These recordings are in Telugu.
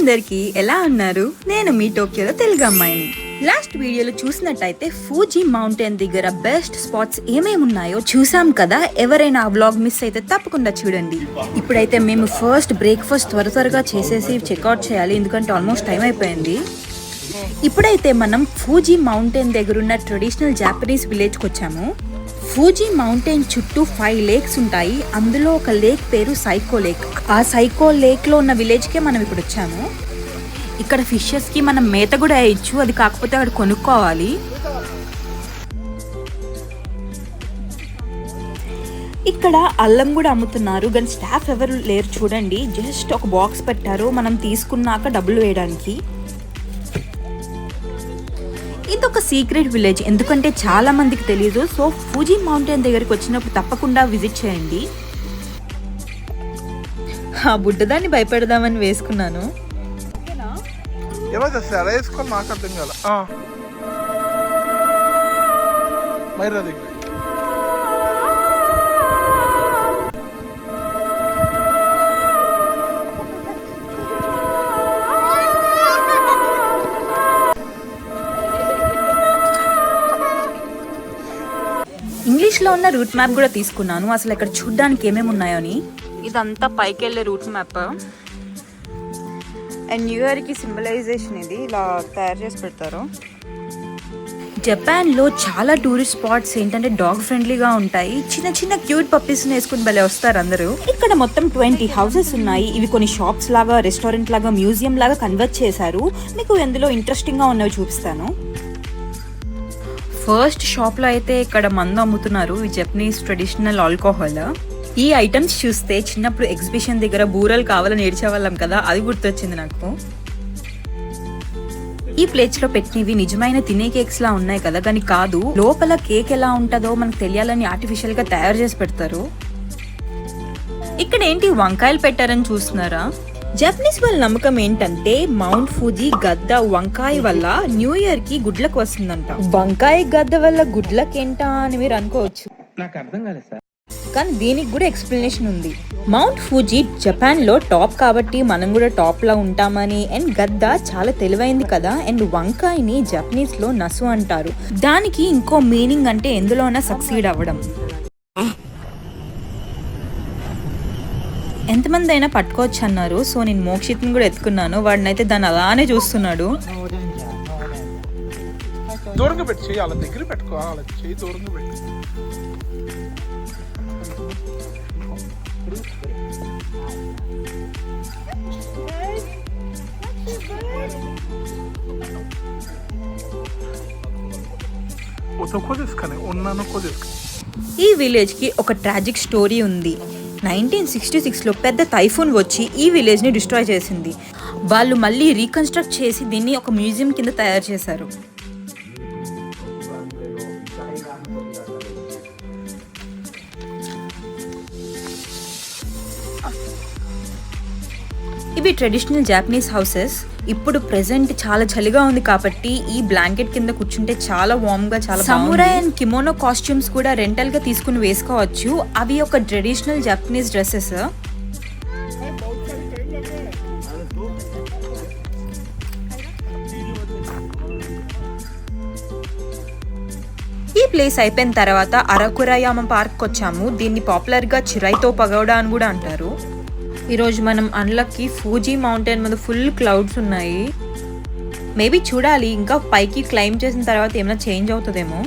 అందరికీ ఎలా ఉన్నారు? నేను మీ టోక్యోలో తెలుగు అమ్మాయిని. లాస్ట్ వీడియోలో చూసినట్టయితే ఫూజీ మౌంటైన్ దగ్గర బెస్ట్ స్పాట్స్ ఏమేమి ఉన్నాయో చూసాం కదా. ఎవరైనా ఆ వ్లాగ్ మిస్ అయితే తప్పకుండా చూడండి. ఇప్పుడైతే మేము ఫస్ట్ బ్రేక్ఫాస్ట్ త్వరగా చేసేసి చెక్అవుట్ చేయాలి, ఎందుకంటే ఆల్మోస్ట్ టైం అయిపోయింది. ఇప్పుడైతే మనం ఫూజీ మౌంటైన్ దగ్గర ఉన్న ట్రెడిషనల్ జాపనీస్ విలేజ్కి వచ్చాము. ఫూజీ మౌంటైన్ చుట్టూ 5 లేక్స్ ఉంటాయి. అందులో ఒక లేక్ పేరు సైకో లేక్. ఆ సైకో లేక్లో ఉన్న విలేజ్కే మనం ఇప్పుడు వచ్చాము. ఇక్కడ ఫిషెస్కి మనం మేత కూడా వేయచ్చు, అది కాకపోతే అక్కడ కొనుక్కోవాలి. ఇక్కడ అల్లం కూడా అమ్ముతున్నారు, కానీ స్టాఫ్ ఎవరు లేరు చూడండి. జస్ట్ ఒక బాక్స్ పెట్టారు, మనం తీసుకున్నాక డబ్బులు వేయడానికి. ఇదొక సీక్రెట్ విలేజ్, ఎందుకంటే చాలా మందికి తెలియదు. సో ఫూజీ మౌంటైన్ దగ్గరికి వచ్చినప్పుడు తప్పకుండా విజిట్ చేయండి. ఆ బుడ్డదాన్ని భయపెడదామని వేసుకున్నాను. ఇంగ్లీష్లో ఉన్న రూట్ మ్యాప్ కూడా తీసుకున్నాను, అసలు ఇక్కడ చూడ్డానికి ఏమేమి ఉన్నాయో అని. ఇదంతా పైకి వెళ్ళే రూట్ మ్యాప్ అండ్ న్యూ ఇయర్కి సింబలైజేషన్ ఇది ఇలా తయారు చేసి పెడతారు. జపాన్లో చాలా టూరిస్ట్ స్పాట్స్ ఏంటంటే డాగ్ ఫ్రెండ్లీగా ఉంటాయి. చిన్న చిన్న క్యూట్ పప్పీస్ని వేసుకుని భలే వస్తారు అందరూ. ఇక్కడ మొత్తం 20 హౌసెస్ ఉన్నాయి. ఇవి కొన్ని షాప్స్ లాగా, రెస్టారెంట్ లాగా, మ్యూజియం లాగా కన్వర్ట్ చేశారు. మీకు ఎందులో ఇంట్రెస్టింగ్గా ఉన్నవి చూపిస్తాను. ఫస్ట్ షాప్లో అయితే ఇక్కడ మందు అమ్ముతున్నారు. ఈ జపనీస్ ట్రెడిషనల్ ఆల్కహాల్. ఈ ఐటమ్స్ చూస్తే చిన్నప్పుడు ఎగ్జిబిషన్ దగ్గర బూరలు కావాలని ఏడ్చేవాళ్ళం కదా, అది గుర్తొచ్చింది నాకు. ఈ ప్లేట్స్ లో పెట్టినవి నిజమైన తినే కేక్స్ లా ఉన్నాయి కదా, కానీ కాదు. లోపల కేక్ ఎలా ఉంటుందో మనకు తెలియాలని ఆర్టిఫిషియల్ గా తయారు చేసి పెడతారు. ఇక్కడ ఏంటి వంకాయలు పెట్టారని చూస్తున్నారా? జపనీస్ వాళ్ళ నమ్మకం ఏంటంటే మౌంట్ ఫూజీ గద్ద వంకాయ వల్ల న్యూ ఇయర్ కి గుడ్లకు వస్తుందంట. వంకాయ గద్ద వల్ల గుడ్లకి ఏంటా అని మీరు అనుకోవచ్చు, నాకు అర్థం కాలేదు సార్. కానీ దీనికి కూడా ఎక్స్ప్లెనేషన్ ఉంది. మౌంట్ ఫూజీ జపాన్ లో టాప్ కాబట్టి మనం కూడా టాప్ లో ఉంటామని. అండ్ గద్ద చాలా తెలివైంది కదా. అండ్ వంకాయని జపనీస్ లో నసు అంటారు. దానికి ఇంకో మీనింగ్ అంటే ఎందులోనా సక్సీడ్ అవ్వడం. ఎంతమంది అయినా పట్టుకోవచ్చు అన్నారు. సో నేను మోక్షిత్ని కూడా ఎత్తుకున్నాను. వాడినైతే దాన్ని అలానే చూస్తున్నాడు. దూరంగా పెట్టి చెయ్యి, వాళ్ళ దగ్గర పెట్టుకో, వాళ్ళ చెయ్యి దూరంగా పెట్టు. ఈ విలేజ్ కి ఒక ట్రాజిక్ స్టోరీ ఉంది. 1966 లో పెద్ద టైఫూన్ వచ్చి ఈ విలేజ్ ని డిస్ట్రాయ్ చేసింది. వాళ్ళు మళ్ళీ రీకన్స్ట్రక్ట్ చేసి దీన్ని ఒక మ్యూజియం కింద తయారు చేశారు. ఇవి ట్రెడిషనల్ జాపనీస్ హౌసెస్. ఇప్పుడు ప్రెసెంట్ చాలా చలిగా ఉంది కాబట్టి ఈ బ్లాంకెట్ కింద కూర్చుంటే చాలా వార్మ్ గా, చాలా సమురాయ్ అండ్ కిమోనో కాస్ట్యూమ్స్ కూడా రెంటల్ గా తీసుకుని వేసుకోవచ్చు. అవి ఒక ట్రెడిషనల్ జాపనీస్ డ్రెస్సెస్. ఈ ప్లేస్ అయిపోయిన తర్వాత అరకురాయామ పార్క్ వచ్చాము. దీన్ని పాపులర్ గా చిరైతో పగోడా అని కూడా అంటారు. ఈరోజు మనం అన్లక్కి ఫూజీ మౌంటైన్ మీద ఫుల్ క్లౌడ్స్ ఉన్నాయి. మేబీ చూడాలి, ఇంకా పైకి క్లైమ్ చేసిన తర్వాత ఏమైనా చేంజ్ అవుతుందేమో.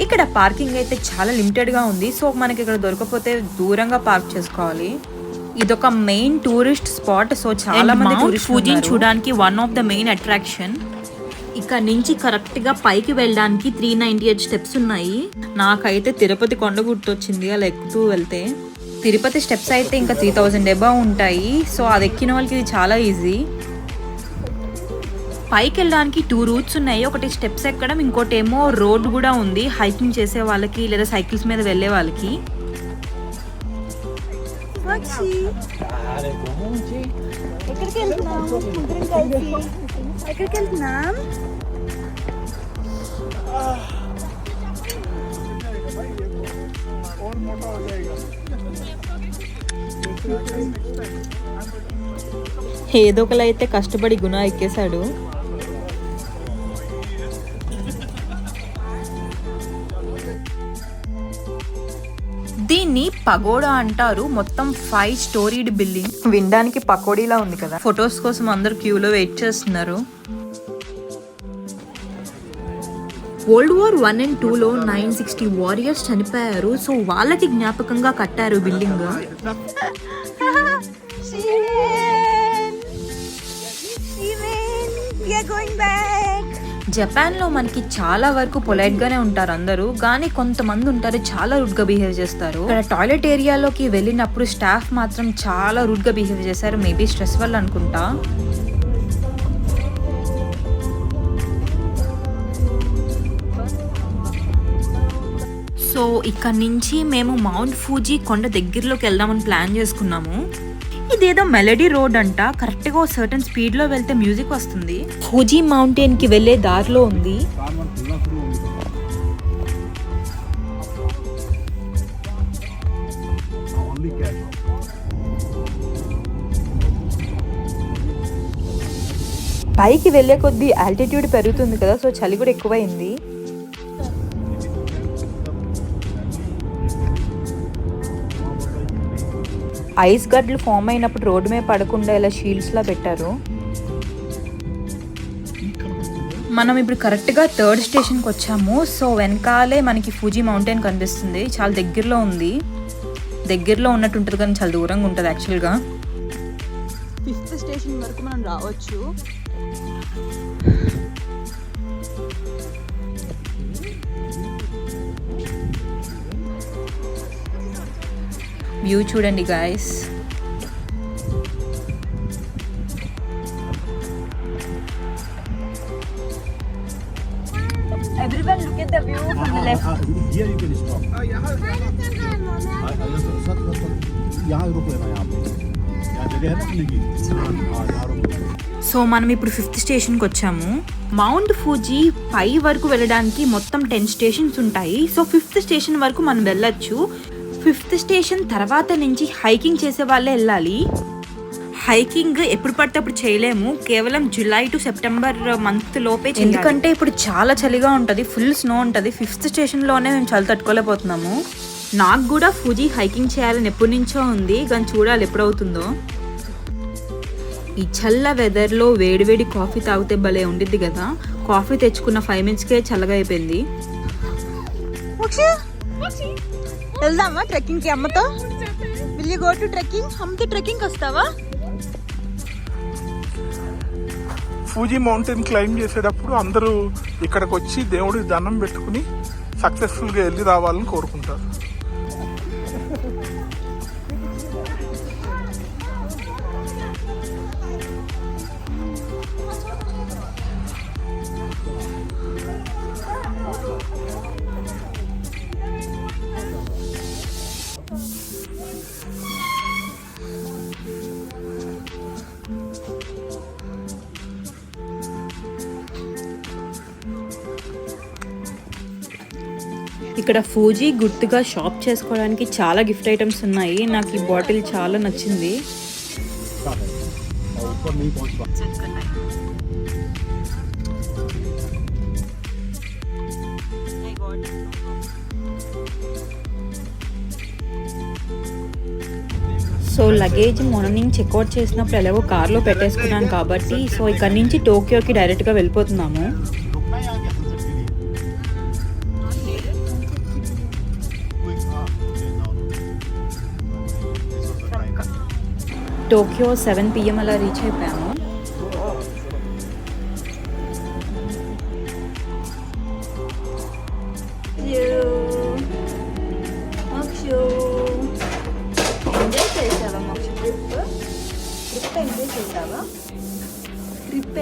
ఇక్కడ పార్కింగ్ అయితే చాలా లిమిటెడ్గా ఉంది. సో మనకి ఇక్కడ దొరకపోతే దూరంగా పార్క్ చేసుకోవాలి. ఇదొక మెయిన్ టూరిస్ట్ స్పాట్. సో చాలా మంది ఫూజీని చూడడానికి one of the main attraction. ఇక్కడ నుంచి కరెక్ట్గా పైకి వెళ్ళడానికి 398 స్టెప్స్ ఉన్నాయి. నాకైతే తిరుపతి కొండ గుర్తొచ్చింది అలా ఎక్కుతూ వెళ్తే. తిరుపతి స్టెప్స్ అయితే ఇంకా 3000 అబౌవ్ ఉంటాయి. సో అది ఎక్కిన వాళ్ళకి ఇది చాలా ఈజీ. పైకి వెళ్ళడానికి 2 రూట్స్ ఉన్నాయి. ఒకటి స్టెప్స్ ఎక్కడం, ఇంకోటి ఏమో రోడ్ కూడా ఉంది హైకింగ్ చేసే వాళ్ళకి లేదా సైకిల్స్ మీద వెళ్ళే వాళ్ళకి. ఎక్కడికి వెళ్తున్నాం? और मोटा हो जाएगा। ఏదో ఒకలా అయితే కష్టపడి గుణ ఎక్కేశాడు. దీన్ని పగోడా అంటారు. మొత్తం 5 స్టోరీడ్ బిల్డింగ్. వినడానికి పకోడీలా ఉంది కదా. ఫొటోస్ కోసం అందరు క్యూలో వెయిట్ చేస్తున్నారు. వరల్డ్ వార్ 1 and 2లో 960 వారియర్స్ చనిపోయారు. సో వాళ్ళకి జ్ఞాపకంగా కట్టారు బిల్డింగ్. జపాన్ లో మనకి చాలా వరకు పొలైట్ గానే ఉంటారు అందరూ, కానీ కొంతమంది ఉంటారు చాలా రూడ్ గా బిహేవ్ చేస్తారు. ఇక్కడ టాయిలెట్ ఏరియాలోకి వెళ్ళినప్పుడు స్టాఫ్ మాత్రం చాలా రూడ్ గా బిహేవ్ చేశారు. మేబీ స్ట్రెస్ వల్ల అనుకుంటా. సో ఇక్కడ నుంచి మేము మౌంట్ ఫూజీ కొండ దగ్గరలోకి వెళ్దామని ప్లాన్ చేసుకున్నాము. ఇదేదో మెలడీ రోడ్ అంట. కరెక్ట్ గా సర్టన్ స్పీడ్ లో వెళ్తే మ్యూజిక్ వస్తుంది. ఫూజీ మౌంటైన్ కి వెళ్లే దారిలో ఉంది. పైకి వెళ్లే కొద్దీ ఆల్టిట్యూడ్ పెరుగుతుంది కదా, సో చలి కూడా ఎక్కువైంది. ఐస్ గడ్డలు ఫామ్ అయినప్పుడు రోడ్డు మీద పడకుండా ఇలా షీల్డ్స్ లా పెట్టారు. మనం ఇప్పుడు కరెక్ట్ గా 3rd స్టేషన్ కి వచ్చాము. సో వెనకాలే మనకి ఫూజీ మౌంటైన్ కనిపిస్తుంది. చాలా దగ్గరలో ఉంది. దగ్గరలో ఉన్నట్టు ఉంటుంది కానీ చాలా దూరంగా ఉంటుంది యాక్చువల్గా. 5th స్టేషన్ వరకు మనం రావచ్చు. వ్యూ చూడండి guys. Everyone look at the view from the left. Here you can stop. यहाँ रुको ना, यहाँ पे यहाँ जगह है ना अपने की. यहाँ रुको. సో మనం ఇప్పుడు 5th స్టేషన్కి వచ్చాము. మౌంట్ ఫూజీ పై వరకు వెళ్ళడానికి మొత్తం 10 స్టేషన్స్ ఉంటాయి. సో 5th స్టేషన్ వరకు మనం వెళ్ళొచ్చు. 5th స్టేషన్ తర్వాత నుంచి హైకింగ్ చేసే వాళ్ళే వెళ్ళాలి. హైకింగ్ ఎప్పుడు పడితే అప్పుడు చేయలేము. కేవలం జూలై టు సెప్టెంబర్ మంత్ లోపే, ఎందుకంటే ఇప్పుడు చాలా చలిగా ఉంటుంది, ఫుల్ స్నో ఉంటుంది. 5th స్టేషన్లోనే మేము చలి తట్టుకోలేకపోతున్నాము. నాకు కూడా ఫూజీ హైకింగ్ చేయాలని ఎప్పటి నుంచో ఉంది, కానీ చూడాలి ఎప్పుడవుతుందో. ఈ చల్ల వెదర్లో వేడివేడి కాఫీ తాగితే భలే ఉండిద్ది కదా. కాఫీ తెచ్చుకున్న 5 minutesకే చల్లగా అయిపోయింది. వెళ్దామా ట్రెక్కింగ్ కి అమ్మతో? Will you go to trekking? అమ్మతో ట్రెక్కింగ్ వస్తావా? ఫూజీ మౌంటైన్ క్లైమ్ చేసేటప్పుడు అందరూ ఇక్కడికి వచ్చి దేవుడికి దండం పెట్టుకుని సక్సెస్ఫుల్గా వెళ్ళి రావాలని కోరుకుంటారు. ఇక్కడ ఫూజీ గుర్తుగా షాప్ చేసుకోవడానికి చాలా గిఫ్ట్ ఐటమ్స్ ఉన్నాయి. నాకు ఈ బాటిల్ చాలా నచ్చింది. और ऊपर नहीं पहुंच पा. సో లగేజ్ మార్నింగ్ చెక్అవుట్ చేసినప్పుడు ఎలాగో కార్లో పెట్టేసుకున్నాను కాబట్టి, సో ఇక్కడ నుంచి టోక్యోకి డైరెక్ట్గా వెళ్ళిపోతున్నాము. रुकना यहाँ क्या सनसेट के लिए? టోక్యో 7 PM అలా రీచ్ అయిపోయాము.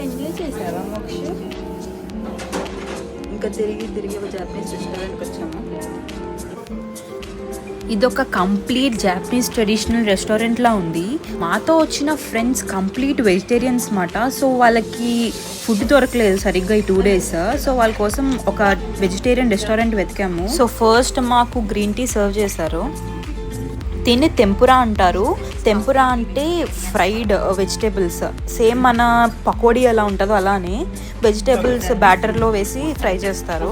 ఎంజాయ్ చేసావా మోక్ష? ఇంకా తిరిగి జాపనీస్ రెస్టారెంట్కి వచ్చాము. ఇదొక కంప్లీట్ జాపనీస్ ట్రెడిషనల్ రెస్టారెంట్ లా ఉంది. మాతో వచ్చిన ఫ్రెండ్స్ కంప్లీట్ వెజిటేరియన్స్ మాట. సో వాళ్ళకి ఫుడ్ దొరకలేదు సరిగ్గా ఈ 2 days. సో వాళ్ళ కోసం ఒక వెజిటేరియన్ రెస్టారెంట్ వెతికాము. సో ఫస్ట్ మాకు గ్రీన్ టీ సర్వ్ చేశారు. దీన్ని టెంపురా అంటారు. టెంపురా అంటే ఫ్రైడ్ వెజిటేబుల్స్, సేమ్ మన పకోడీ ఎలా ఉంటుందో అలానే వెజిటేబుల్స్ బ్యాటర్లో వేసి ఫ్రై చేస్తారు.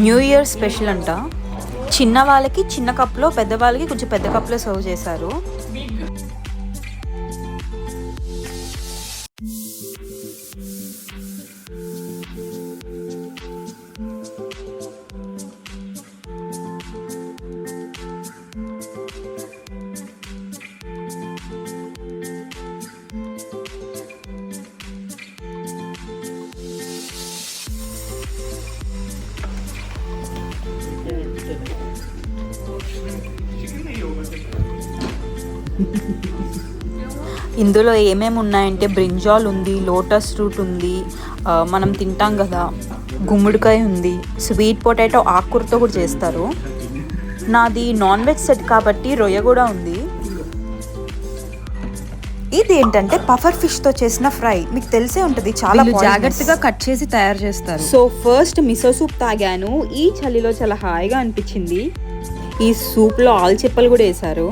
న్యూ ఇయర్ స్పెషల్ అంట. చిన్న వాళ్ళకి చిన్న కప్లో, పెద్ద వాళ్ళకి కొంచెం పెద్ద కప్లో సర్వ్ చేశారు. ఇందులో ఏమేమి ఉన్నాయంటే బ్రింజాల్ ఉంది, లోటస్ రూట్ ఉంది, మనం తింటాం కదా గుమ్మడికాయ ఉంది, స్వీట్ పొటాటో ఆకుకూరతో కూడా చేస్తారు. నాది నాన్ వెజ్ సెట్ కాబట్టి రొయ్య కూడా ఉంది. ఇది ఏంటంటే పఫర్ ఫిష్ తో చేసిన ఫ్రై, మీకు తెలిసే ఉంటుంది, చాలా జాగ్రత్తగా కట్ చేసి తయారు చేస్తారు. సో ఫస్ట్ మిసో సూప్ తాగాను. ఈ చలిలో చాలా హాయిగా అనిపించింది. ఈ సూప్ లో ఆల్చిప్పలు కూడా వేశారు.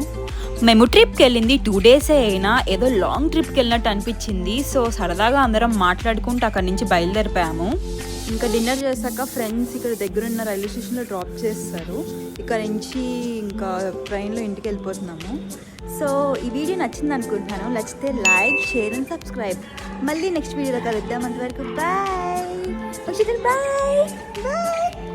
మేము ట్రిప్కి వెళ్ళింది 2 days అయినా ఏదో లాంగ్ ట్రిప్కి వెళ్ళినట్టు అనిపించింది. సో సరదాగా అందరం మాట్లాడుకుంటూ అక్కడి నుంచి బయలుదేరిపోయాము. ఇంకా డిన్నర్ చేశాక ఫ్రెండ్స్ ఇక్కడ దగ్గరున్న రైల్వే స్టేషన్లో డ్రాప్ చేస్తారు. ఇక్కడ నుంచి ఇంకా ట్రైన్లో ఇంటికి వెళ్ళిపోతున్నాము. సో ఈ వీడియో నచ్చింది అనుకుంటున్నాను. నచ్చితే లైక్, షేర్ అండ్ సబ్స్క్రైబ్. మళ్ళీ నెక్స్ట్ వీడియోలో కలుద్దాం. అంతవరకు బాయ్ బాయ్ బాయ్.